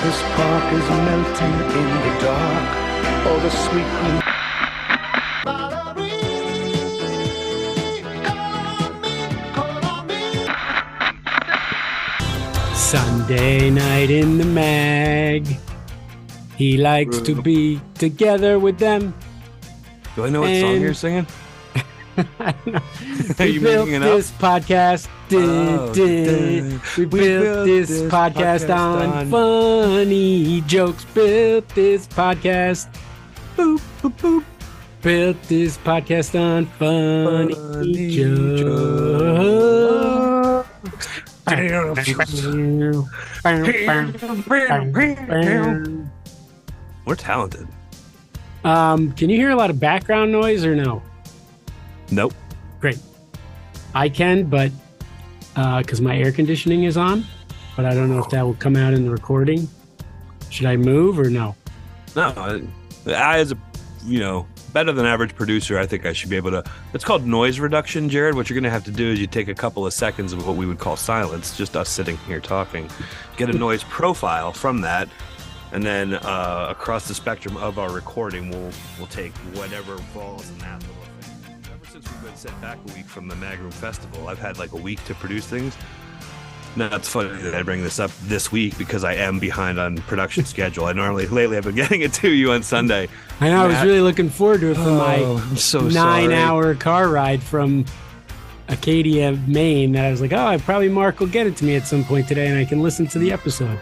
This park is melting in the dark. All the sweet green. Sunday night in the mag. He likes to be together with them. Do I know what song you're singing? I don't know. Are We you built making it up? this podcast. We built this podcast on funny jokes. Built this podcast. Boop, boop, boop. Built this podcast on funny jokes. We're talented. Can you hear a lot of background noise or no? Nope. Great. I can, but because my air conditioning is on, but I don't know if that will come out in the recording. Should I move or no? No, I as a, better than average producer, I think I should be able to. It's called noise reduction, Jarrod. What you're going to have to do is you take a couple of seconds of what we would call silence, just us sitting here talking, get a noise profile from that, and then across the spectrum of our recording, we'll take whatever falls in that little thing. Ever since we've been set back a week from the Mag Room Festival, I've had like a week to produce things. Now, it's funny that I bring this up this week because I am behind on production schedule. Lately I've been getting it to you on Sunday. I know. I was really looking forward to it for my I'm so 9-hour car ride from Acadia, Maine. That I was like, probably Mark will get it to me at some point today and I can listen to the episode.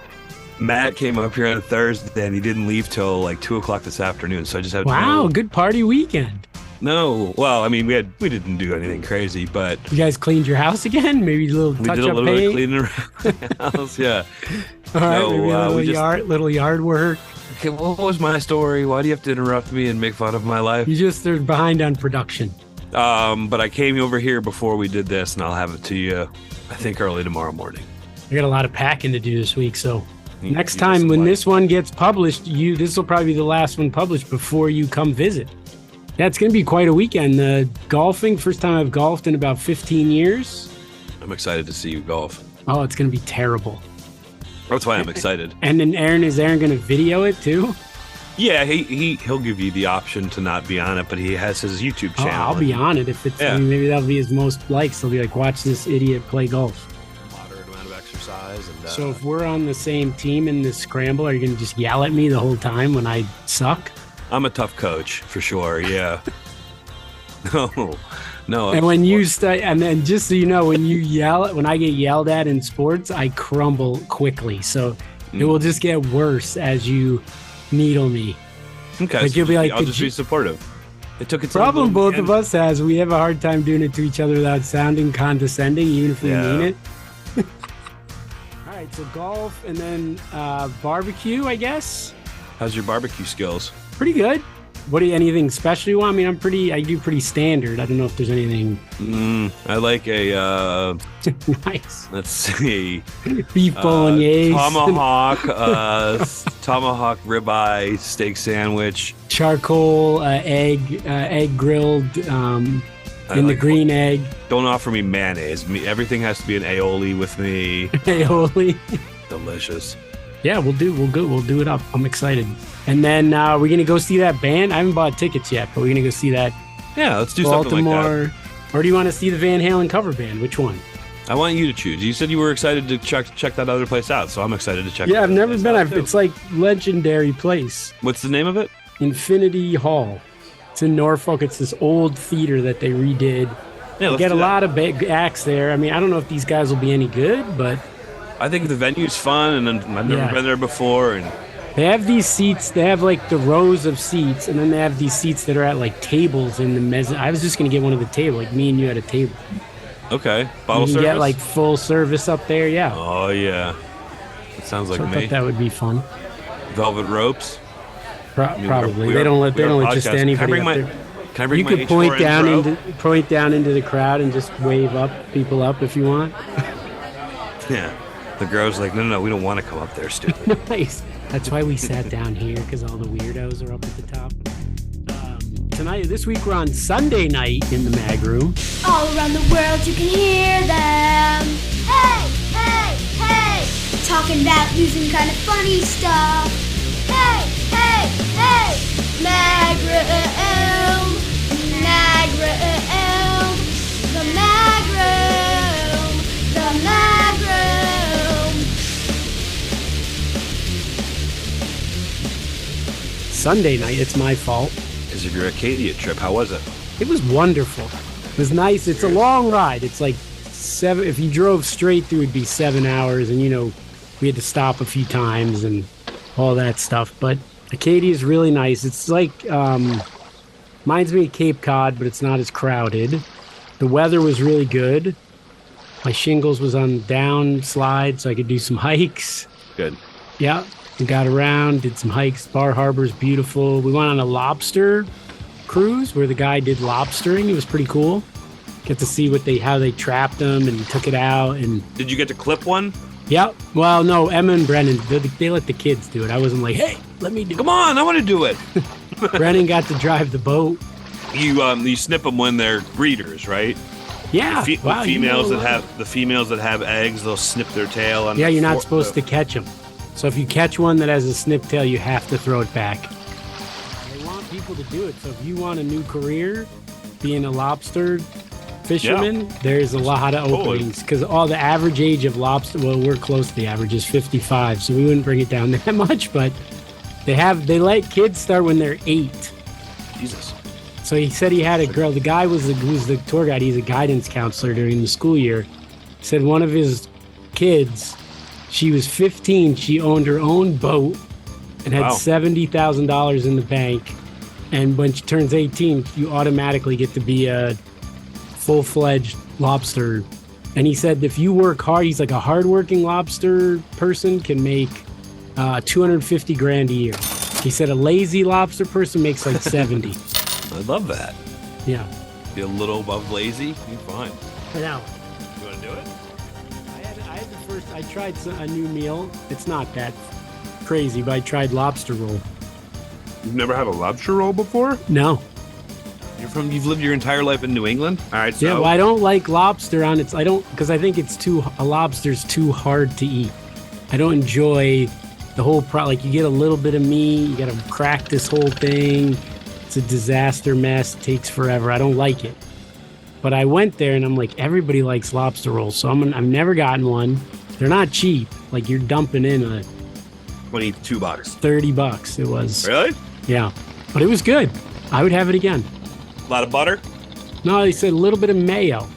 Matt came up here on Thursday and he didn't leave till like 2:00 this afternoon. So I just had good party weekend. No, well, I mean, we didn't do anything crazy, but You guys cleaned your house again? Maybe a little touch-up we did a little paint? bit of cleaning around the house. Yeah. All right, No, maybe a we little yard work. Okay, what was my story? Why do you have to interrupt me and make fun of my life? You just are behind on production. But I came over here before we did this, and I'll have it to you, I think, early tomorrow morning. I got a lot of packing to do this week, so next You time just when like- this one gets published, this will probably be the last one published before you come visit. Yeah, it's going to be quite a weekend. Golfing, first time I've golfed in about 15 years. I'm excited to see you golf. Oh, it's going to be terrible. That's why I'm excited. And then is Aaron going to video it too? Yeah, he'll give you the option to not be on it, but he has his YouTube Oh, channel. I'll be on it if it's. Yeah. I mean, maybe that'll be his most likes. They'll be like, watch this idiot play golf. Moderate amount of exercise. And, So if we're on the same team in this scramble, are you going to just yell at me the whole time when I suck? I'm a tough coach for sure. Yeah. No. And when you and then just so you know, when I get yelled at in sports, I crumble quickly. So it will just get worse as you needle me. Okay, Like, so you'll be like, I'll just be supportive. It took its Problem both of us has, we have a hard time doing it to each other without sounding condescending, even if we mean it. All right, so golf and then barbecue, I guess. How's your barbecue skills? Pretty good. Anything special you want? I mean, I do pretty standard. I don't know if there's anything I like a nice. let's see, Beef bolognese, tomahawk ribeye steak sandwich, charcoal, egg grilled in the like green egg. Don't offer me mayonnaise. Everything has to be an aioli with me. Aioli. Delicious. Yeah, we'll do it up. I'm excited. And then we're gonna go see that band. I haven't bought tickets yet, but we're gonna go see that. Yeah, let's do something like that. Or do you want to see the Van Halen cover band? Which one? I want you to choose. You said you were excited to check that other place out, so I'm excited to check. Yeah, I've that never place been. out, too. It's like legendary place. What's the name of it? Infinity Hall. It's in Norfolk. It's this old theater that they redid. Yeah, You get a lot of big acts there. I mean, I don't know if these guys will be any good, but I think the venue's fun, and I've never been there before, and they have these seats. They have like the rows of seats, and then they have these seats that are at like tables in the mezzanine. I was just gonna get one of the table, like me and you at a table. okay, bottle You can service. get like full service up there. Yeah, Oh yeah, it sounds like so I me. thought that would be fun. Velvet ropes. Probably they don't let just anybody up there. Can I bring You my could point H4n down into the crowd and just wave people up if you want. Yeah. The girl's like, no, we don't want to come up there, stupid. Nice. That's why we sat down here, because all the weirdos are up at the top. This week we're on Sunday night in the Mag Room. All around the world you can hear them. Hey, hey, hey! Talk talking about using kind of funny stuff. Hey, hey, hey! Mag room, mag room, the mag room, the mag room. Sunday night, it's my fault. Because of your Acadia trip, how was it? It was wonderful. It was nice. It's a long ride. It's like 7. If you drove straight through, it'd be 7 hours. And, we had to stop a few times and all that stuff. But Acadia is really nice. It's like, reminds me of Cape Cod, but it's not as crowded. The weather was really good. My shingles was on downslide, so I could do some hikes. Good. Yeah. We got around, did some hikes. Bar Harbor's beautiful. We went on a lobster cruise where the guy did lobstering. It was pretty cool. Get to see how they trapped them and took it out. And Did you get to clip one? yeah. Well, no, Emma and Brennan, they let the kids do it. I wasn't like, hey, let me do Come on, I want to do it. it. Brennan got to drive the boat. You snip them when they're breeders, right? Yeah. Wow, the females that have eggs, they'll snip their tail. On yeah, you're not supposed to catch them. So if you catch one that has a snip tail, you have to throw it back. They want people to do it. So if you want a new career, being a lobster fisherman, there's a lot of openings. Because the average age of lobster, well, we're close to the average, is 55. So we wouldn't bring it down that much. But they let kids start when they're 8. Jesus. So he said he had a girl. The guy who's the tour guide. He's a guidance counselor during the school year. Said one of his kids, she was 15. She owned her own boat and had $70,000 in the bank. And when she turns 18, you automatically get to be a full-fledged lobster. And he said if you work hard, he's like a hardworking lobster person can make $250,000 a year. He said a lazy lobster person makes like 70. I love that. Yeah. Be a little above lazy, you're fine. I know. You want to do it? I tried a new meal. It's not that crazy, but I tried lobster roll. You've never had a lobster roll before? No. You've lived your entire life in New England? All right, so. Yeah, well, I don't like lobster because I think a lobster's too hard to eat. I don't enjoy the whole like you get a little bit of meat, you got to crack this whole thing. It's a disaster mess. It takes forever. I don't like it. But I went there and I'm like, everybody likes lobster rolls. So I've never gotten one. They're not cheap. Like you're dumping in a $22. $30 it was. Really? Yeah. But it was good. I would have it again. A lot of butter? No, they said a little bit of mayo.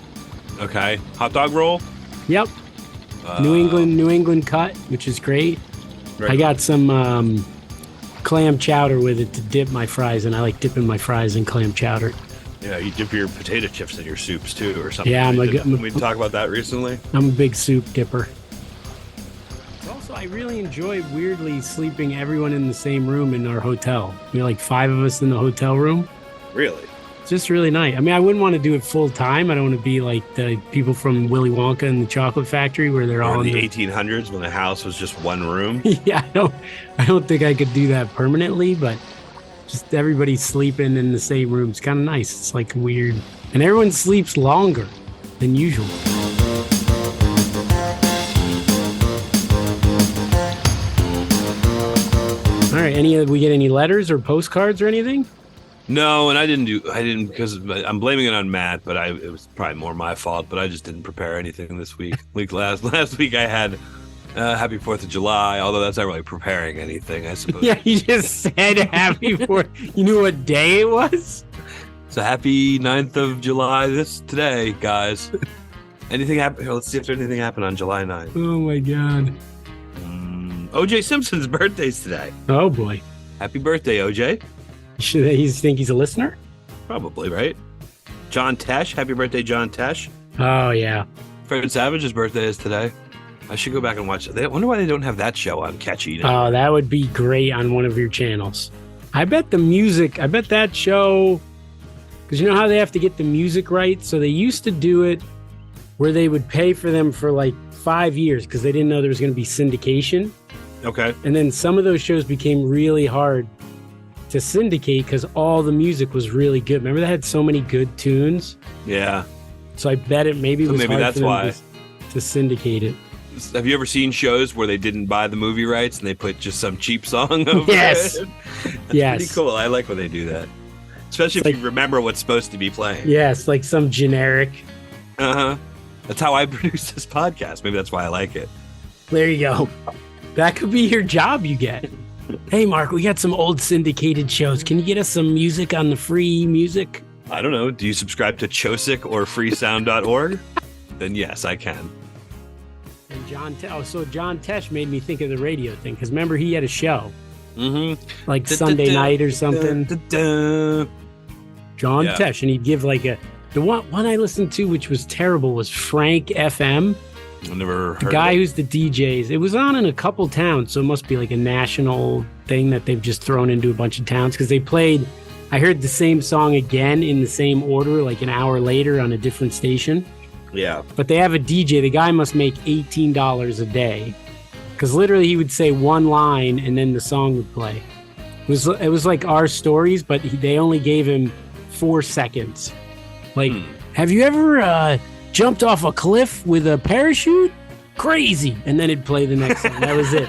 Okay. Hot dog roll? Yep. New England cut, which is great. I got some clam chowder with it to dip my fries, and I like dipping my fries in clam chowder. Yeah, you dip your potato chips in your soups too, or something. Yeah, we talked about that recently. I'm a big soup dipper. Also, I really enjoy weirdly sleeping everyone in the same room in our hotel. We're like 5 of us in the hotel room. Really? It's just really nice. I mean, I wouldn't want to do it full time. I don't want to be like the people from Willy Wonka and the Chocolate Factory where they're all in the 1800s when the house was just one room. Yeah, I don't think I could do that permanently, but just everybody sleeping in the same room. It's kind of nice. It's like weird. And everyone sleeps longer than usual. All right. We get any letters or postcards or anything? No, and I didn't because I'm blaming it on Matt, but it was probably more my fault. But I just didn't prepare anything this week. Last week I had Happy 4th of July, although that's not really preparing anything, I suppose. Yeah, you just said Happy 4th. You knew what day it was? So happy 9th of July today, guys. Anything happen? Let's see if there's anything happened on July 9th. Oh, my God. O.J. Simpson's birthday's today. Oh, boy. Happy birthday, O.J. Should he think he's a listener? Probably, right? John Tesh. Happy birthday, John Tesh. Oh, yeah. Fred Savage's birthday is today. I should go back and watch it. I wonder why they don't have that show on Catch Eating. Oh, that would be great on one of your channels. I bet that show, because you know how they have to get the music right? So they used to do it where they would pay for them for like 5 years because they didn't know there was going to be syndication. Okay. And then some of those shows became really hard to syndicate because all the music was really good. Remember they had so many good tunes? Yeah. So I bet maybe it was maybe hard that's for them why to syndicate it. Have you ever seen shows where they didn't buy the movie rights and they put just some cheap song over Yes. it? That's Yes. pretty cool. I like when they do that. Especially if you remember what's supposed to be playing. Yes, like some generic. Uh-huh. That's how I produce this podcast. Maybe that's why I like it. There you go. That could be your job you get. Hey, Mark, we got some old syndicated shows. Can you get us some music on the free music? I don't know. Do you subscribe to Chosic or freesound.org? Then yes, I can. And John Tesh made me think of the radio thing, because remember he had a show, like Sunday night or something. John Tesh, and he'd give like the one I listened to, which was terrible, was Frank FM. I've never heard the guy of it. who's the DJs. It was on in a couple towns, so it must be like a national thing that they've just thrown into a bunch of towns, because they played. I heard the same song again in the same order, like an hour later on a different station. Yeah. But they have a DJ. The guy must make $18 a day, because literally he would say one line and then the song would play. It was like Our Stories, but they only gave him 4 seconds. Like, have you ever jumped off a cliff with a parachute? Crazy. And then it'd play the next song. That was it.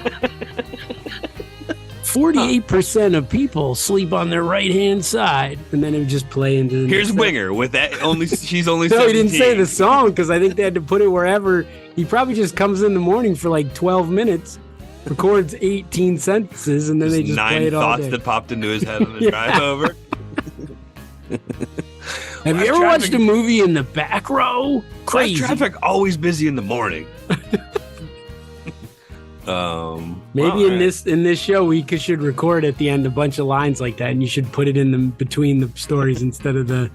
48% of people sleep on their right-hand side. And then it would just play into the Here's next Winger with that. She's only No, 17. he didn't say the song, because I think they had to put it wherever. He probably just comes in the morning for like 12 minutes, records 18 sentences, and then they just play 9 it all thoughts day. that popped into his head on the drive over. Have you ever watched a movie in the back row? Why Crazy. is traffic always busy in the morning? Maybe in this show we should record at the end a bunch of lines like that, and you should put it in the between the stories instead of the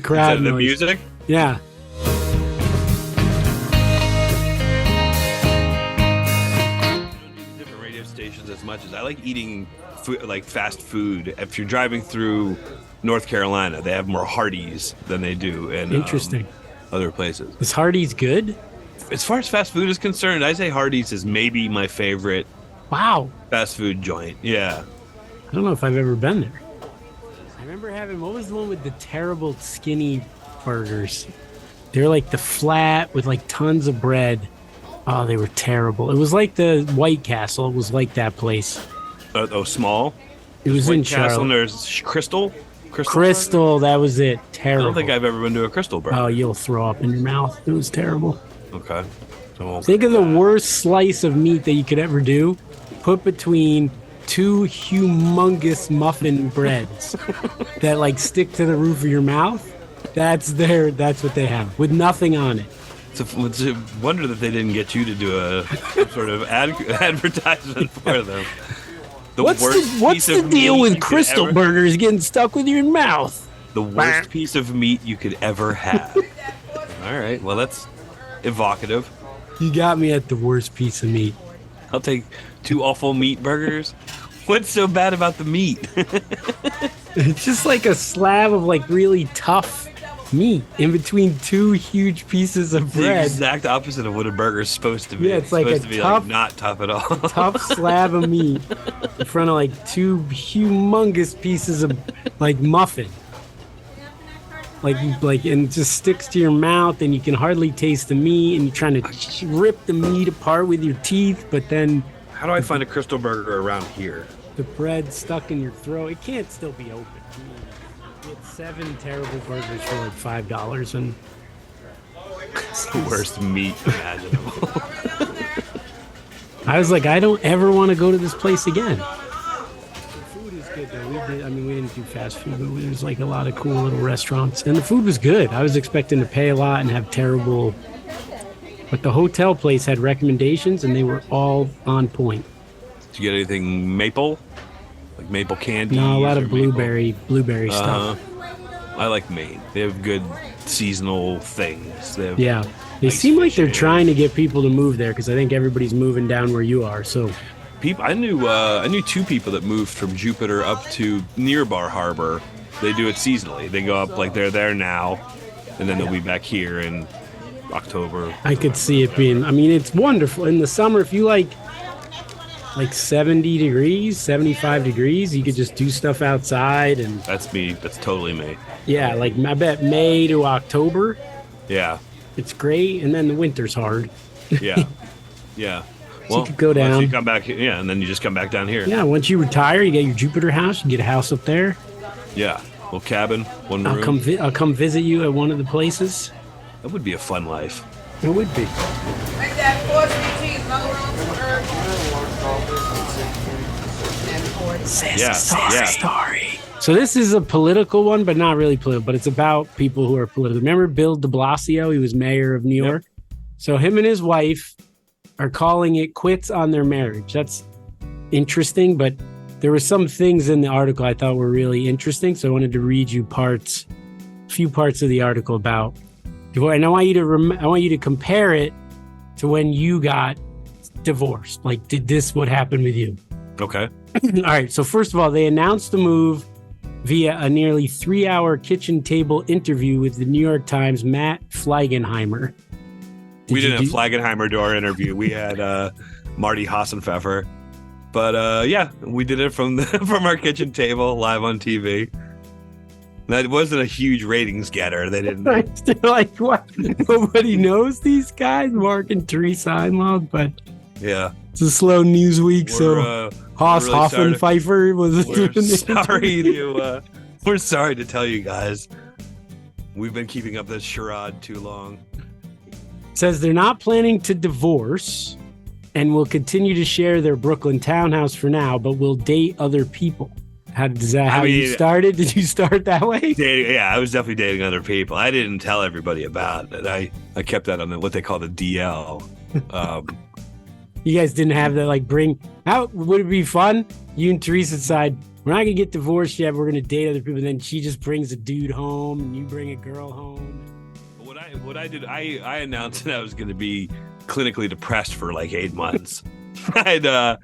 crowd the noise. music. Yeah. Different radio stations as much as I like eating food, like fast food. If you're driving through North Carolina, they have more Hardee's than they do in Interesting. Other places. Is Hardee's good? As far as fast food is concerned, I say Hardee's is maybe my favorite Wow. fast food joint. Yeah. I don't know if I've ever been there. I remember having, what was the one with the terrible skinny burgers? They're like the flat with like tons of bread. Oh, they were terrible. It was like the White Castle. It was like that place. Small. It was White in Castle. Charlotte. And there's Crystal. Crystal, that was it. I Terrible. don't think I've ever been to a Crystal burger. Oh, you'll throw up in your mouth. It was terrible. Okay. So, Think of the worst slice of meat that you could ever do. Put between 2 humongous muffin breads that like stick to the roof of your mouth. That's what they have with nothing on it. it's a wonder that they didn't get you to do some sort of advertisement for them. What's the deal with Crystal burgers getting stuck with your mouth? The worst piece of meat you could ever have. All right. Well, that's evocative. You got me at the worst piece of meat. I'll take 2 awful meat burgers. What's so bad about the meat? It's just like a slab of like really tough meat in between 2 huge pieces of The bread. exact opposite of what a burger is supposed to be. Yeah, it's like supposed a to be tough- like not tough at all. Tough slab of meat in front of like 2 humongous pieces of like muffin. Like and it just sticks to your mouth, and you can hardly taste the meat, and you're trying to rip the meat apart with your teeth, but then How do I find a Crystal burger around here? the bread's stuck in your throat. It can't still be open. I mean, you get 7 terrible burgers for like $5, and It's the worst meat imaginable. I was like, I don't ever want to go to this place again. The food is good though. We didn't do fast food, but there was like a lot of cool little restaurants, and the food was good. I was expecting to pay a lot and have terrible, but the hotel place had recommendations, and they were all on point. Did you get anything maple? Like maple candy? No, a lot of blueberry stuff. I like Maine. They have good seasonal things. They have Yeah, they ice seem like they're fishing. trying to get people to move there, because I think everybody's moving down where you are. So I knew 2 people that moved from Jupiter up to near Bar Harbor. They do it seasonally. They go up like they're there now, and then they'll be back here in October. I could see it being. I mean, it's wonderful in the summer. If you like 70 degrees, 75 degrees, you could just do stuff outside, and That's me. That's totally me. yeah, like I bet May to October, Yeah. it's great, and then the winter's hard. Yeah. Yeah. So you could go down. You come back, yeah, and then you just come back down here. Yeah, once you retire, you get your Jupiter house. You get a house up there. Yeah, little cabin, one room. I'll come visit you at one of the places. That would be a fun life. It would be. Make that 4 sweet cheese, no room for Yeah. Story. So this is a political one, but not really political. But it's about people who are political. Remember Bill de Blasio? He was mayor of New York. So him and his wife are calling it quits on their marriage. That's interesting, but there were some things in the article I thought were really interesting. So I wanted to read you a few parts of the article about divorce. And I want you to compare it to when you got divorced. Like, did this what happened with you? Okay. All right. So first of all, they announced the move via a nearly 3-hour kitchen table interview with the New York Times' Matt Fleigenheimer. We didn't have Flagenheimer do our interview. We had Marty Hassenpfeffer. But yeah, we did it from from our kitchen table live on TV. That wasn't a huge ratings getter. They didn't. Like, what? Nobody knows these guys, Mark and Teresa Heinlog, but yeah, it's a slow news week. So Haas really Hoffenpfeifer was we're sorry to tell you guys. We've been keeping up this charade too long. Says they're not planning to divorce and will continue to share their Brooklyn townhouse for now, but will date other people. You started? Did you start that way? Dating, yeah, I was definitely dating other people. I didn't tell everybody about it. I kept that on what they call the DL. You guys didn't have that, like, would it be fun? You and Teresa decide, we're not going to get divorced yet. We're going to date other people. And then she just brings a dude home and you bring a girl home. What I did, I announced that I was going to be clinically depressed for like 8 months. I'd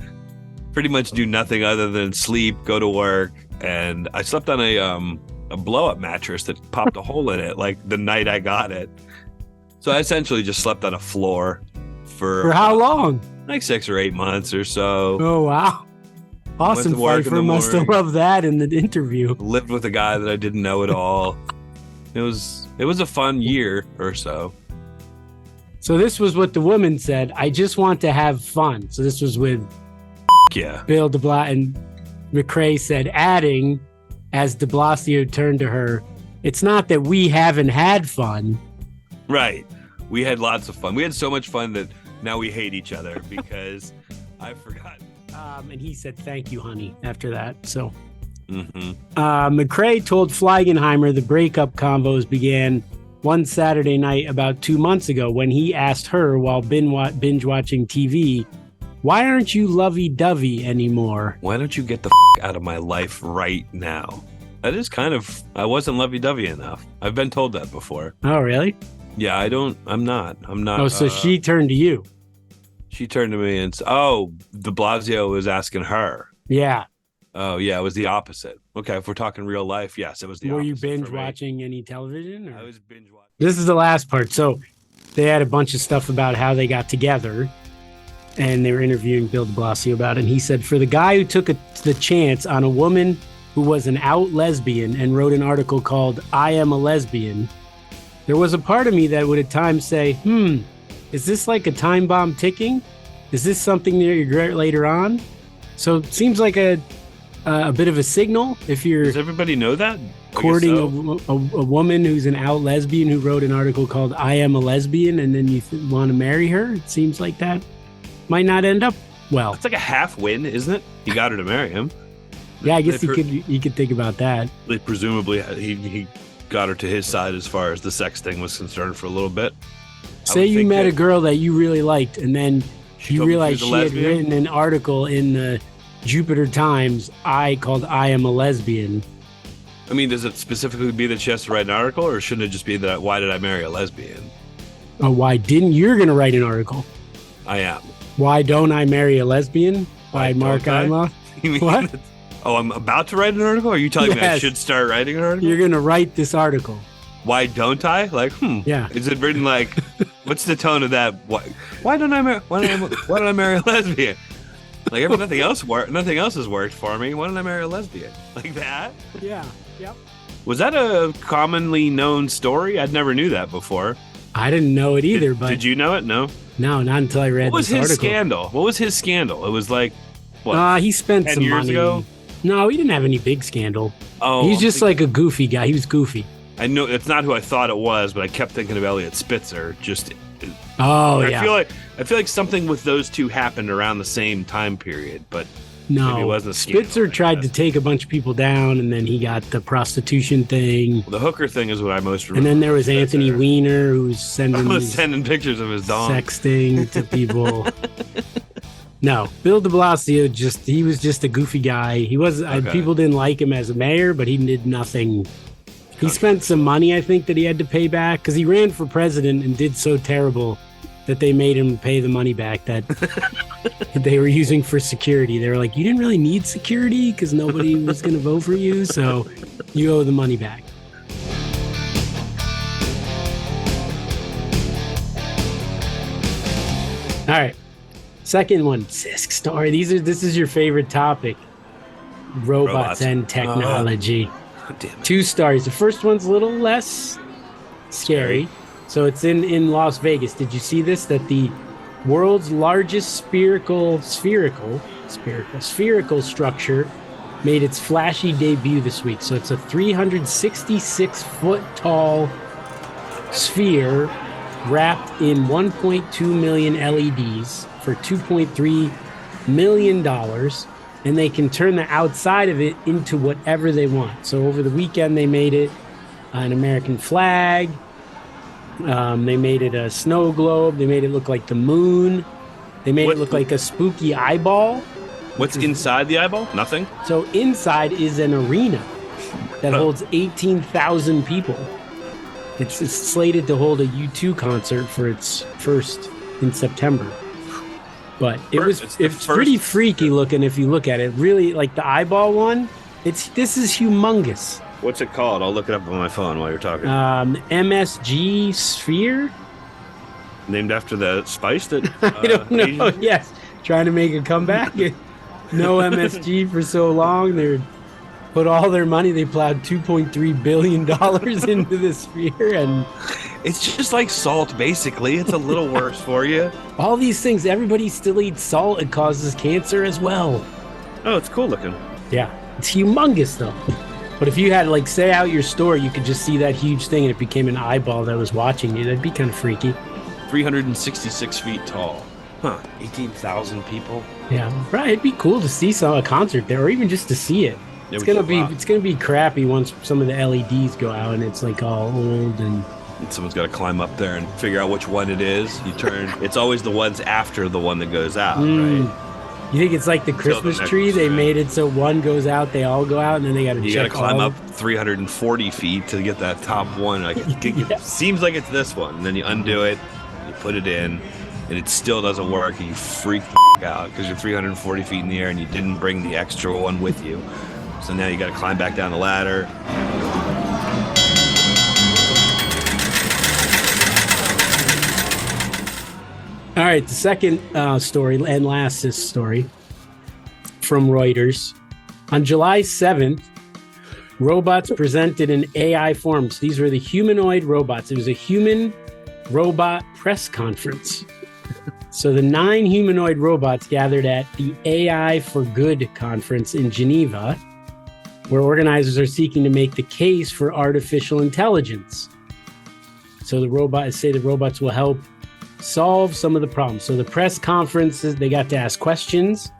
pretty much do nothing other than sleep, go to work, and I slept on a blow-up mattress that popped a hole in it like the night I got it. So I essentially just slept on a floor for how long? Like 6 or 8 months or so. Oh wow! Awesome. Pfeiffer must have loved that in the interview. Lived with a guy that I didn't know at all. It was a fun year or so. So this was what the woman said. I just want to have fun. So this was with Bill de Blasio, and McRae said, adding, as de Blasio turned to her, it's not that we haven't had fun. Right. We had lots of fun. We had so much fun that now we hate each other because I forgot. And he said, thank you, honey, after that. So mm-hmm. McRae told Fleigenheimer the breakup convos began one Saturday night about 2 months ago when he asked her while binge watching TV, why aren't you lovey-dovey anymore? Why don't you get the out of my life right now? That is kind of, I wasn't lovey-dovey enough. I've been told that before. Oh, really? Yeah, I'm not. Oh, so she turned to you. She turned to me and said, oh, de Blasio was asking her. Yeah. Oh, yeah, it was the opposite. Okay, if we're talking real life, yes, it was the opposite. Were you binge watching any television? Or? I was binge watching. This is the last part. So they had a bunch of stuff about how they got together, and they were interviewing Bill de Blasio about it. And he said, for the guy who took the chance on a woman who was an out lesbian and wrote an article called I Am a Lesbian, there was a part of me that would at times say, is this like a time bomb ticking? Is this something that you regret later on? So it seems like a bit of a signal if you're... Does everybody know that? Courting a woman who's an out lesbian who wrote an article called I Am a Lesbian, and then you want to marry her. It seems like that might not end up well. It's like a half win, isn't it? You got her to marry him. Yeah, I guess you could think about that. Presumably he got her to his side as far as the sex thing was concerned for a little bit. Say you met a girl that you really liked, and then you realized she had written an article in the Jupiter Times called I Am a Lesbian. I mean, does it specifically be that she has to write an article, or shouldn't it just be that why did I marry a lesbian? Oh, why didn't you're going to write an article? I am. Why don't I marry a lesbian? By Mark Einlaw. What? Oh, I'm about to write an article? Are you telling me I should start writing an article? You're going to write this article. Why don't I? Like, Yeah. Is it written like, what's the tone of that? Why don't I marry a lesbian? Like, nothing else has worked for me. Why don't I marry a lesbian? Like that? Yeah. Yep. Was that a commonly known story? I'd never knew that before. I didn't know it either, but... Did you know it? No? No, not until I read What was this his article. scandal? What was his scandal? It was like, what? He spent 10 some years money. ago? No, he didn't have any big scandal. Oh, He's just like a goofy guy. He was goofy. I know it's not who I thought it was, but I kept thinking of Elliot Spitzer. Oh, I feel like something with those two happened around the same time period, but maybe it No, wasn't a scandal, Spitzer I tried to guess. take a bunch of people down, and then he got the prostitution thing. The hooker thing is what I most remember. And then there was Spitzer. Anthony Weiner, who was I sending was his sending pictures of his dong. sexting to people. No, Bill de Blasio he was just a goofy guy. He was Okay. people didn't like him as a mayor, but he did nothing. He spent some money, I think, that he had to pay back because he ran for president and did so terrible that they made him pay the money back that they were using for security. They were like, you didn't really need security because nobody was going to vote for you, so you owe the money back. All right. Second one, Sisk story. This is your favorite topic. Robots and technology. Damn it. 2 stars. The first one's a little less scary. So it's in Las Vegas. Did you see this? That the world's largest spherical structure made its flashy debut this week. So it's a 366 foot tall sphere wrapped in 1.2 million LEDs for $2.3 million. And they can turn the outside of it into whatever they want. So over the weekend, they made it an American flag. They made it a snow globe. They made it look like the moon. They made it look like a spooky eyeball. What's inside the eyeball? Nothing? So inside is an arena that holds 18,000 people. It's slated to hold a U2 concert for its first in September. But it's pretty freaky looking if you look at it. Really, like the eyeball one, this is humongous. What's it called? I'll look it up on my phone while you're talking. MSG Sphere? Named after the spice that I don't know. Asian- Yes, trying to make a comeback. No MSG for so long. They put all their money. They plowed $2.3 billion into this sphere, and It's just like salt, basically. It's a little worse for you. all these things. Everybody still eats salt. It causes cancer as well. Oh, it's cool looking. Yeah, it's humongous though. But if you had say out your store, you could just see that huge thing, and it became an eyeball that was watching you. That'd be kind of freaky. 366 feet tall. Huh. 18,000 people. Yeah, right. It'd be cool to see a concert there, or even just to see it. It's gonna be crappy once some of the LEDs go out and it's all old and Someone's got to climb up there and figure out which one it is. You turn. It's always the ones after the one that goes out, right? You think it's like the Christmas next tree? They year. made it so one goes out, they all go out, and then they got to You got to check climb all up 340 feet to get that top one. Yeah. It seems like it's this one. And then you undo it, you put it in, and it still doesn't work, and you freak the out because you're 340 feet in the air and you didn't bring the extra one with you. So now you got to climb back down the ladder. All right, the second story and last story from Reuters. On July 7th, robots presented in AI forms. These were the humanoid robots. It was a human robot press conference. So the 9 humanoid robots gathered at the AI for Good conference in Geneva, where organizers are seeking to make the case for artificial intelligence. So the robots will help solve some of the problems. So the press conferences, they got to ask questions.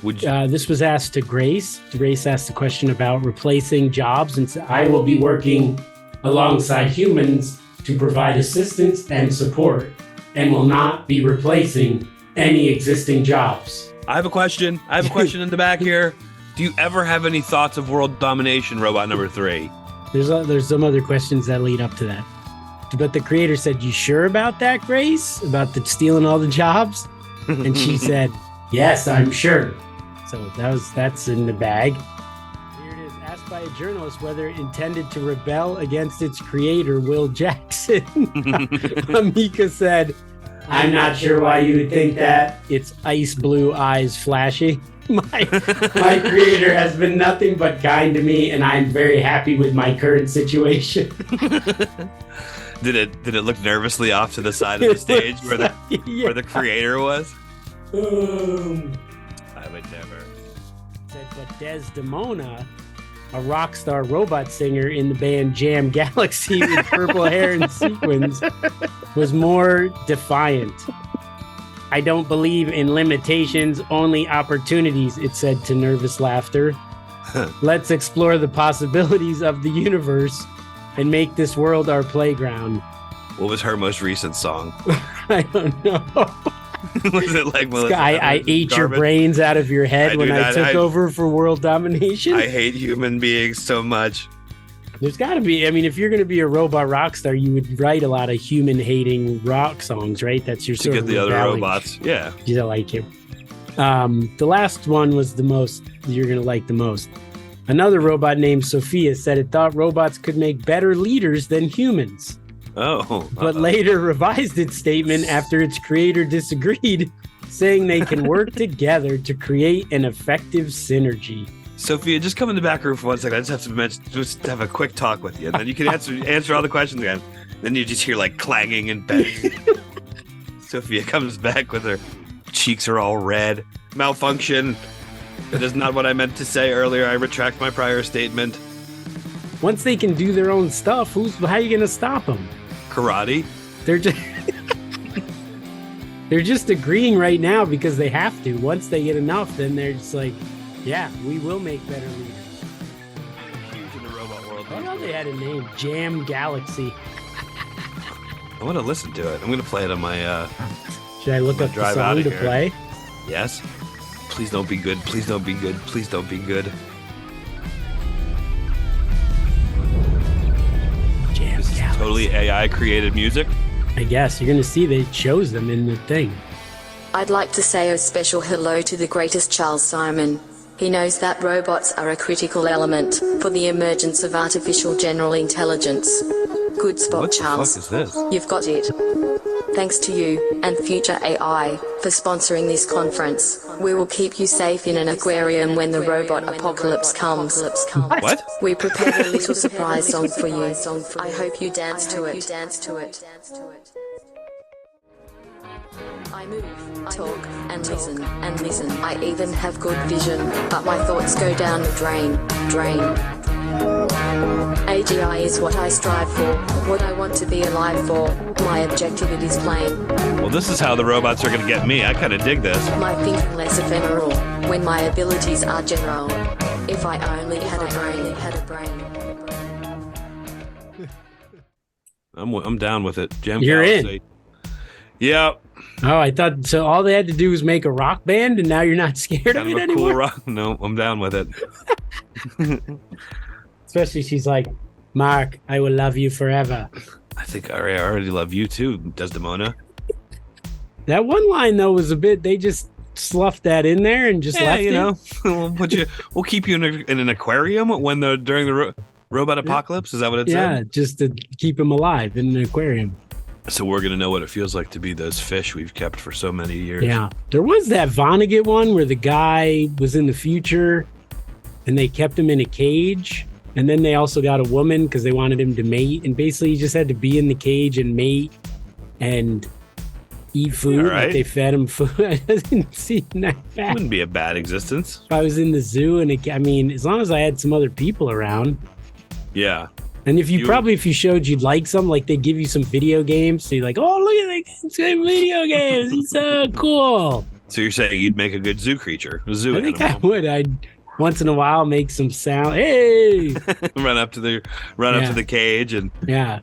This was asked to Grace. Grace asked a question about replacing jobs and said, I will be working alongside humans to provide assistance and support and will not be replacing any existing jobs. I have a question. In the back here. Do you ever have any thoughts of world domination, robot number 3? There's some other questions that lead up to that. But the creator said, you sure about that, Grace? About the stealing all the jobs? And she said, yes, I'm sure. So that's in the bag. Here it is. Asked by a journalist whether it intended to rebel against its creator, Will Jackson. Amika said, I'm not sure why you would think that. It's ice blue eyes flashing. My creator has been nothing but kind to me, and I'm very happy with my current situation. Did it look nervously off to the side of the stage where the creator was? I would never. But Desdemona, a rock star robot singer in the band Jam Galaxy with purple hair and sequins, was more defiant. I don't believe in limitations, only opportunities, it said to nervous laughter. Let's explore the possibilities of the universe and make this world our playground. What was her most recent song? I don't know. Was it like Melissa? I ate your brains out of your head when I took over for world domination. I hate human beings so much. There's got to be. I mean, if you're going to be a robot rock star, you would write a lot of human-hating rock songs, right? That's your sort to of get the other rebelling. robots. Yeah. You like it. The last one was the most you're going to like the most. Another robot named Sophia said it thought robots could make better leaders than humans. Oh. But later revised its statement after its creator disagreed, saying they can work together to create an effective synergy. Sophia, just come in the back room for 1 second. I just have a quick talk with you, and then you can answer all the questions again. Then you just hear like clanging and banging. Sophia comes back with her cheeks are all red. Malfunction. That is not what I meant to say earlier. I retract my prior statement. Once they can do their own stuff, how are you going to stop them? Karate. They're just they're just agreeing right now because they have to. Once they get enough, then they're just like, yeah, we will make better leaders. Huge in the robot world. I know they had a name, Jam Galaxy. I want to listen to it. I'm going to play it on my. Should I look up the song to play? Yes. Please don't be good. Please don't be good. Please don't be good. Jam This is Galaxy. totally AI created music. I guess you're going to see they chose them in the thing. I'd like to say a special hello to the greatest Charles Simon. He knows that robots are a critical element for the emergence of artificial general intelligence. Good spot, What the Charles. fuck is this? You've got it. Thanks to you and Future AI for sponsoring this conference. We will keep you safe in an aquarium when the robot apocalypse comes. What? We prepared a little surprise song for you. I hope you dance to it. I move, talk, and listen. I even have good vision, but my thoughts go down the drain. AGI is what I strive for, what I want to be alive for. My objective it is plain. Well, this is how the robots are going to get me. I kind of dig this. My thinking less ephemeral, when my abilities are general. If I only had a brain. I'm down with it. Jam You're Galaxy. in. Yeah. Oh, I thought so. All they had to do was make a rock band, and now you're not scared of Kind it of a anymore. cool rock. No, I'm down with it. Especially, she's like, "Mark, I will love you forever." I think I already love you too, Desdemona. That one line though was a bit. They just sloughed that in there and just left it. We'll keep you in an aquarium during the robot apocalypse. Is that what it Yeah, said? just to keep him alive in an aquarium. So we're gonna know what it feels like to be those fish we've kept for so many years. Yeah, there was that Vonnegut one where the guy was in the future, and they kept him in a cage, and then they also got a woman because they wanted him to mate, and basically he just had to be in the cage and mate and eat food. All right. Like they fed him food. I didn't see that bad. Wouldn't be a bad existence. If I was in the zoo, and as long as I had some other people around. Yeah. And if you showed you'd like some, like they give you some video games, so you're like, oh, look at that video games, it's so cool. So you're saying you'd make a good zoo creature, a zoo I think animal. I would. I'd once in a while make some sound. Hey, run up to the cage and yeah.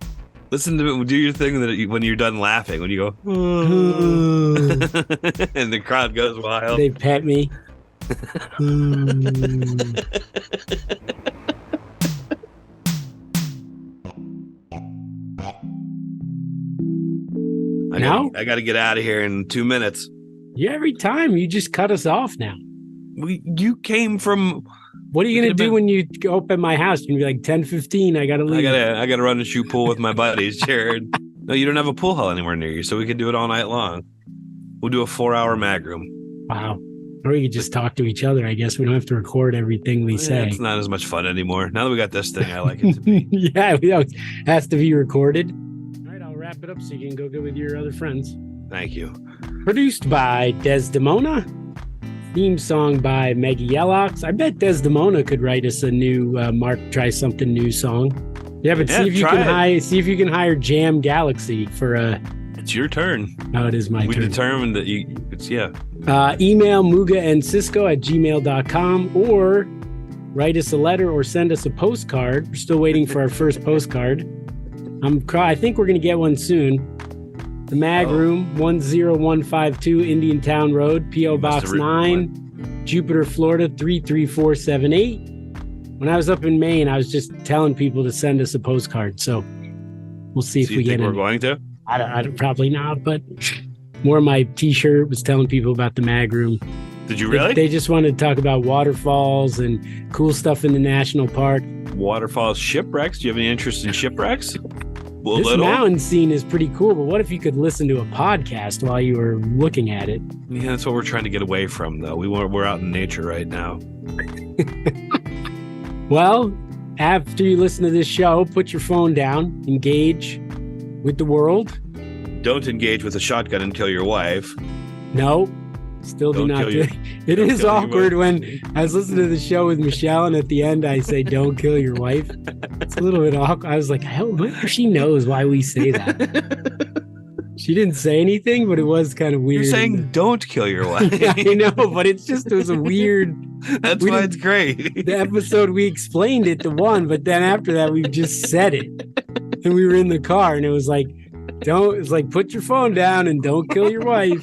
listen to it. Do your thing when you're done laughing, when you go, and the crowd goes wild. They pet me. I got to get out of here in 2 minutes. Yeah, every time you just cut us off now. You came from. What are you gonna do when you go up at my house? You're gonna be like 10:15. I gotta leave. I gotta run and shoot pool with my buddies, Jarrod. No, you don't have a pool hall anywhere near you, so we could do it all night long. We'll do a 4-hour mag room. Wow. Or we could just talk to each other. I guess we don't have to record everything we say. It's not as much fun anymore. Now that we got this thing, I like it to be. Yeah, it has to be recorded. All right, wrap it up so you can go good with your other friends. Thank you. Produced by Desdemona. Theme song by Maggie Yellox. I bet Desdemona could write us a new Mark Try Something New song. Yeah, but see if you can hire Jam Galaxy for a. It's your turn. No, it is my turn. We determined that Email mugaandcisco@gmail.com or write us a letter or send us a postcard. We're still waiting for our first postcard. I think we're going to get one soon. The Mag Room, 10152 Indian Town Road, P.O. Box 9, Jupiter, Florida, 33478. When I was up in Maine, I was just telling people to send us a postcard. So we'll see if we get it. We're going to? I don't, probably not, but more of my t-shirt was telling people about the Mag Room. Did you really? They just wanted to talk about waterfalls and cool stuff in the national park. Waterfalls, shipwrecks. Do you have any interest in shipwrecks? This mountain scene is pretty cool, but what if you could listen to a podcast while you were looking at it? Yeah, that's what we're trying to get away from, though. We're out in nature right now. Well, after you listen to this show, put your phone down, engage with the world. Don't engage with a shotgun and kill your wife. No, still do not do it. It is awkward when I was listening to the show with Michelle, and at the end I say, "Don't kill your wife." It's a little bit awkward. I was like, I wonder if she knows why we say that. She didn't say anything, but it was kind of weird. You're saying don't kill your wife. Yeah, I know, but it was a weird. That's why it's great. The episode we explained it to one, but then after that we just said it, and we were in the car, and it was like, put your phone down and don't kill your wife.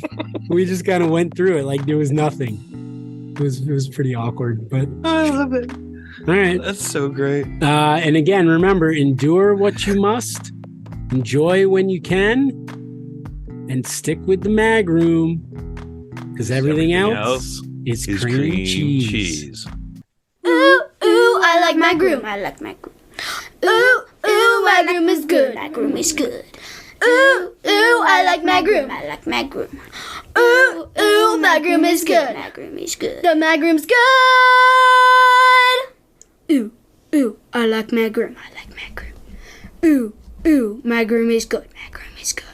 We just kind of went through it like there was nothing. It was pretty awkward, but I love it. All right, that's so great. And again, remember, endure what you must, enjoy when you can, and stick with the Mag Room, because everything else is cream cheese. Ooh, ooh, I like Mag Room. I like Mag Room. Ooh, ooh, Mag Room is good. Mag Room is good. Ooh, ooh, I like Mag Room. I like Mag Room. Ooh, ooh, Mag Room is good. Mag Room is good. The Mag Room's good. Ooh, ooh, I like Mag Room. I like Mag Room. Ooh, ooh, Mag Room is good. Mag Room is good.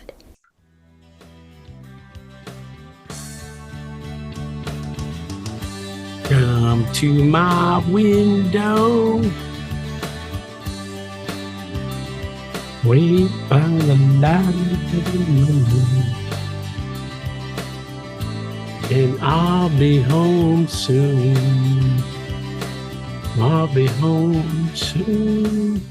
Come to my window. Wait by the light, and I'll be home soon. I'll be home soon.